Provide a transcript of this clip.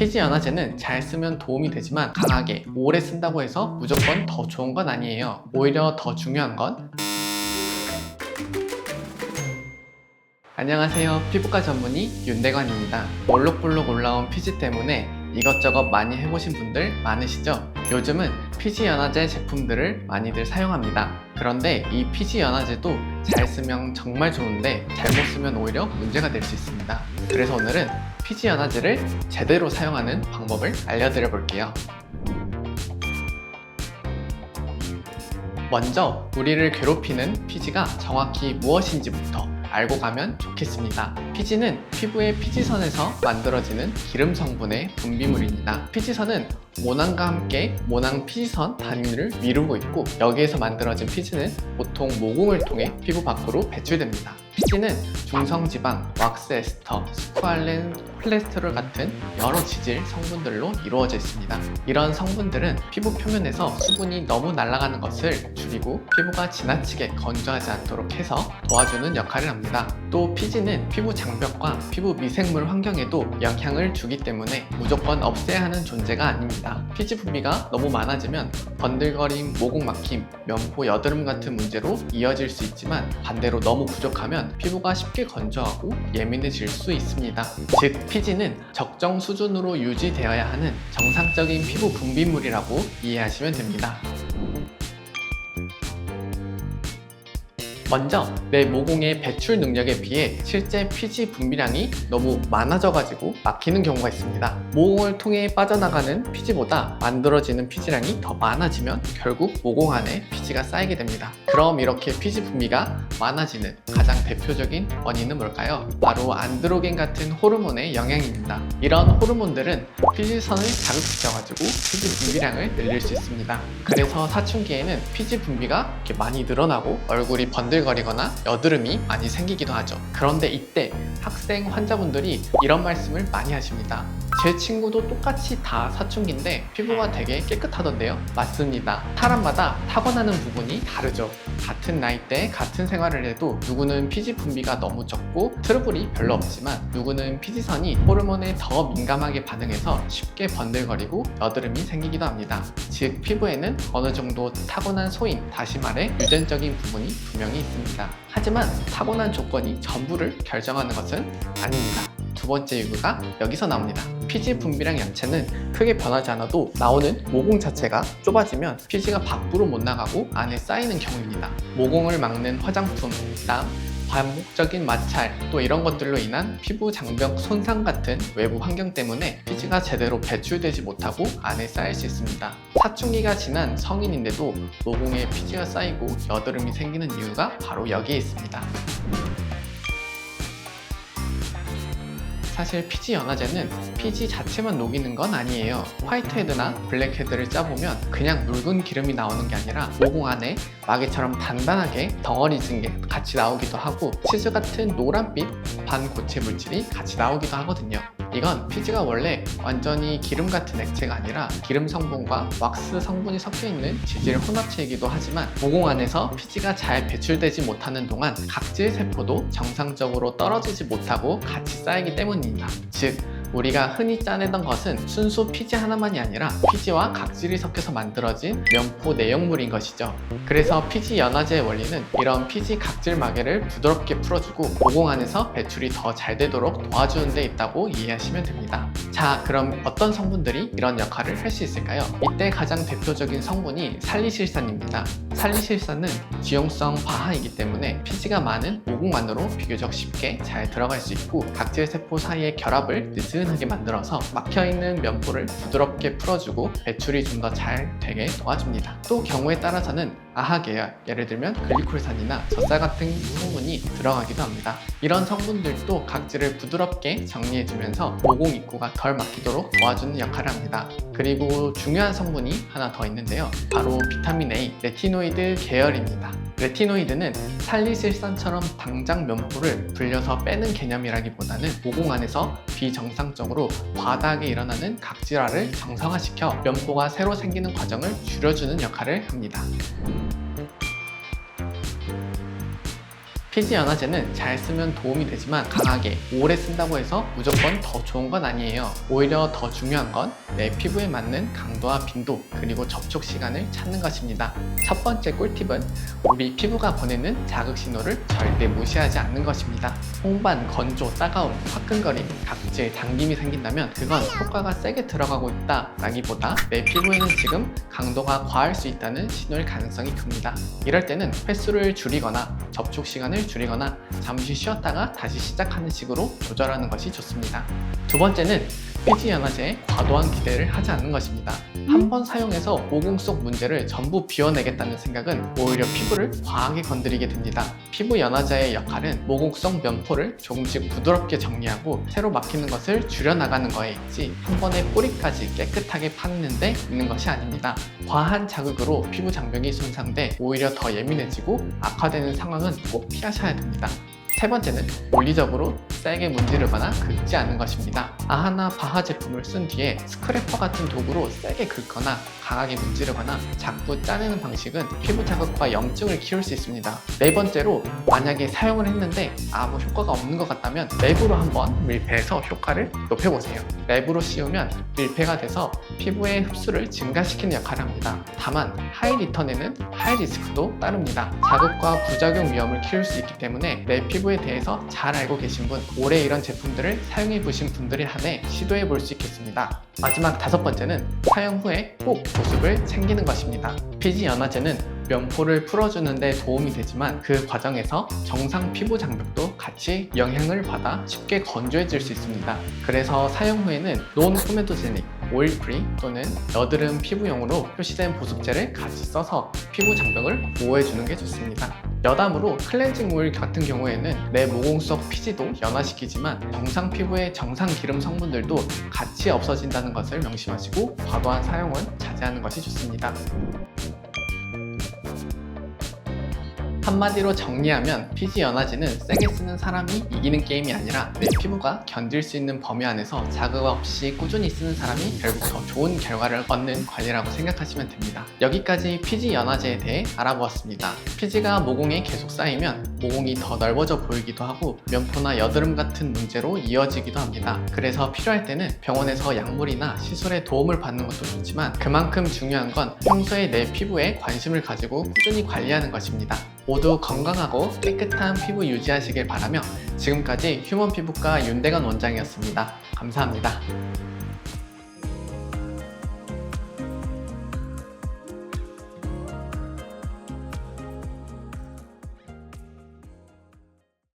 피지 연화제는 잘 쓰면 도움이 되지만 강하게 오래 쓴다고 해서 무조건 더 좋은 건 아니에요. 오히려 더 중요한 건 안녕하세요. 피부과 전문의 윤대관입니다. 볼록볼록 올라온 피지 때문에 이것저것 많이 해보신 분들 많으시죠? 요즘은 피지 연화제 제품들을 많이들 사용합니다. 그런데 이 피지 연화제도 잘 쓰면 정말 좋은데 잘못 쓰면 오히려 문제가 될 수 있습니다. 그래서 오늘은 피지 연화제를 제대로 사용하는 방법을 알려드려 볼게요. 먼저 우리를 괴롭히는 피지가 정확히 무엇인지부터 알고 가면 좋겠습니다. 피지는 피부의 피지선에서 만들어지는 기름 성분의 분비물입니다. 피지선은 모낭과 함께 모낭 피지선 단위를 이루고 있고, 여기에서 만들어진 피지는 보통 모공을 통해 피부 밖으로 배출됩니다. 피지는 중성지방, 왁스 에스터, 스쿠알렌, 콜레스테롤 같은 여러 지질 성분들로 이루어져 있습니다. 이런 성분들은 피부 표면에서 수분이 너무 날아가는 것을 줄이고 피부가 지나치게 건조하지 않도록 해서 도와주는 역할을 합니다. 또 피지는 피부 장벽과 피부 미생물 환경에도 영향을 주기 때문에 무조건 없애야 하는 존재가 아닙니다. 피지 분비가 너무 많아지면 번들거림, 모공 막힘, 면포, 여드름 같은 문제로 이어질 수 있지만, 반대로 너무 부족하면 피부가 쉽게 건조하고 예민해질 수 있습니다. 즉, 피지는 적정 수준으로 유지되어야 하는 정상적인 피부 분비물이라고 이해하시면 됩니다. 먼저 내 모공의 배출 능력에 비해 실제 피지 분비량이 너무 많아져가지고 막히는 경우가 있습니다. 모공을 통해 빠져나가는 피지보다 만들어지는 피지량이 더 많아지면 결국 모공 안에 피지가 쌓이게 됩니다. 그럼 이렇게 피지 분비가 많아지는 가장 대표적인 원인은 뭘까요? 바로 안드로겐 같은 호르몬의 영향입니다. 이런 호르몬들은 피지선을 자극시켜가지고 피지 분비량을 늘릴 수 있습니다. 그래서 사춘기에는 피지 분비가 이렇게 많이 늘어나고 얼굴이 번들거리거나 여드름이 많이 생기기도 하죠. 그런데 이때 학생 환자분들이 이런 말씀을 많이 하십니다. 제 친구도 똑같이 다 사춘기인데 피부가 되게 깨끗하던데요? 맞습니다. 사람마다 타고나는 부분이 다르죠. 같은 나이대 같은 생활을 해도 누구는 피지 분비가 너무 적고 트러블이 별로 없지만, 누구는 피지선이 호르몬에 더 민감하게 반응해서 쉽게 번들거리고 여드름이 생기기도 합니다. 즉, 피부에는 어느 정도 타고난 소인, 다시 말해 유전적인 부분이 분명히 있습니다. 하지만 타고난 조건이 전부를 결정하는 것은 아닙니다. 두 번째 이유가 여기서 나옵니다. 피지 분비량 자체는 크게 변하지 않아도 나오는 모공 자체가 좁아지면 피지가 밖으로 못 나가고 안에 쌓이는 경우입니다. 모공을 막는 화장품, 땀, 반복적인 마찰, 또 이런 것들로 인한 피부 장벽 손상 같은 외부 환경 때문에 피지가 제대로 배출되지 못하고 안에 쌓일 수 있습니다. 사춘기가 지난 성인인데도 모공에 피지가 쌓이고 여드름이 생기는 이유가 바로 여기에 있습니다. 사실 피지 연화제는 피지 자체만 녹이는 건 아니에요. 화이트헤드나 블랙헤드를 짜보면 그냥 묽은 기름이 나오는 게 아니라 모공 안에 마개처럼 단단하게 덩어리진 게 같이 나오기도 하고, 치즈 같은 노란빛 반고체 물질이 같이 나오기도 하거든요. 이건 피지가 원래 완전히 기름 같은 액체가 아니라 기름 성분과 왁스 성분이 섞여 있는 지질 혼합체이기도 하지만, 모공 안에서 피지가 잘 배출되지 못하는 동안 각질 세포도 정상적으로 떨어지지 못하고 같이 쌓이기 때문입니다. 즉, 우리가 흔히 짜내던 것은 순수 피지 하나만이 아니라 피지와 각질이 섞여서 만들어진 면포 내용물인 것이죠. 그래서 피지 연화제의 원리는 이런 피지 각질 마개를 부드럽게 풀어주고 모공 안에서 배출이 더 잘 되도록 도와주는 데 있다고 이해하시면 됩니다. 자, 그럼 어떤 성분들이 이런 역할을 할 수 있을까요? 이때 가장 대표적인 성분이 살리실산입니다. 살리실산은 지용성 바하이기 때문에 피지가 많은 모공 안으로 비교적 쉽게 잘 들어갈 수 있고, 각질 세포 사이의 결합을 느슨하게 만들어서 막혀있는 면포를 부드럽게 풀어주고 배출이 좀 더 잘 되게 도와줍니다. 또 경우에 따라서는 아하 계열, 예를 들면 글리콜산이나 젖살 같은 성분이 들어가기도 합니다. 이런 성분들도 각질을 부드럽게 정리해주면서 모공 입구가 덜 막히도록 도와주는 역할을 합니다. 그리고 중요한 성분이 하나 더 있는데요. 바로 비타민 A, 레티노이드 계열입니다. 레티노이드는 살리실산처럼 당장 면포를 불려서 빼는 개념이라기보다는 모공 안에서 비정상적으로 과다하게 일어나는 각질화를 정상화시켜 면포가 새로 생기는 과정을 줄여주는 역할을 합니다. 피지 연화제는 잘 쓰면 도움이 되지만 강하게 오래 쓴다고 해서 무조건 더 좋은 건 아니에요. 오히려 더 중요한 건 내 피부에 맞는 강도와 빈도 그리고 접촉 시간을 찾는 것입니다. 첫 번째 꿀팁은 우리 피부가 보내는 자극 신호를 절대 무시하지 않는 것입니다. 홍반, 건조, 따가움, 화끈거림, 각질, 당김이 생긴다면 그건 효과가 세게 들어가고 있다 라기보다 내 피부에는 지금 강도가 과할 수 있다는 신호일 가능성이 큽니다. 이럴 때는 횟수를 줄이거나 접촉 시간을 줄이거나 잠시 쉬었다가 다시 시작하는 식으로 조절하는 것이 좋습니다. 두 번째는 피지 연화제에 과도한 기대를 하지 않는 것입니다. 한 번 사용해서 모공 속 문제를 전부 비워내겠다는 생각은 오히려 피부를 과하게 건드리게 됩니다. 피부 연화제의 역할은 모공 속 면포를 조금씩 부드럽게 정리하고 새로 막히는 것을 줄여나가는 거에 있지 한 번에 뿌리까지 깨끗하게 파는 데 있는 것이 아닙니다. 과한 자극으로 피부 장벽이 손상돼 오히려 더 예민해지고 악화되는 상황은 꼭 피하셔야 됩니다. 세 번째는 물리적으로 세게 문지르거나 긁지 않는 것입니다. 아하나 바하 제품을 쓴 뒤에 스크래퍼 같은 도구로 세게 긁거나 강하게 문지르거나 자꾸 짜내는 방식은 피부 자극과 염증을 키울 수 있습니다. 네 번째로 만약에 사용을 했는데 아무 효과가 없는 것 같다면 랩으로 한번 밀폐해서 효과를 높여보세요. 랩으로 씌우면 밀폐가 돼서 피부의 흡수를 증가시키는 역할을 합니다. 다만 하이 리턴에는 하이 리스크도 따릅니다. 자극과 부작용 위험을 키울 수 있기 때문에 내 피부에 대해서 잘 알고 계신 분, 오래 이런 제품들을 사용해 보신 분들이 한해 시도해 볼 수 있겠습니다. 마지막 다섯 번째는 사용 후에 꼭 보습을 챙기는 것입니다. 피지 연화제는 면포를 풀어주는 데 도움이 되지만 그 과정에서 정상 피부 장벽도 같이 영향을 받아 쉽게 건조해질 수 있습니다. 그래서 사용 후에는 논 코메도제닉, 오일 프리 또는 여드름 피부용으로 표시된 보습제를 같이 써서 피부 장벽을 보호해주는 게 좋습니다. 여담으로 클렌징 오일 같은 경우에는 내 모공 속 피지도 연화시키지만 정상 피부의 정상 기름 성분들도 같이 없어진다는 것을 명심하시고 과도한 사용은 자제하는 것이 좋습니다. 한마디로 정리하면 피지 연화제는 세게 쓰는 사람이 이기는 게임이 아니라 내 피부가 견딜 수 있는 범위 안에서 자극 없이 꾸준히 쓰는 사람이 결국 더 좋은 결과를 얻는 관리라고 생각하시면 됩니다. 여기까지 피지 연화제에 대해 알아보았습니다. 피지가 모공에 계속 쌓이면 모공이 더 넓어져 보이기도 하고 면포나 여드름 같은 문제로 이어지기도 합니다. 그래서 필요할 때는 병원에서 약물이나 시술의 도움을 받는 것도 좋지만 그만큼 중요한 건 평소에 내 피부에 관심을 가지고 꾸준히 관리하는 것입니다. 모두 건강하고 깨끗한 피부 유지하시길 바라며 지금까지 휴먼 피부과 윤대건 원장이었습니다. 감사합니다.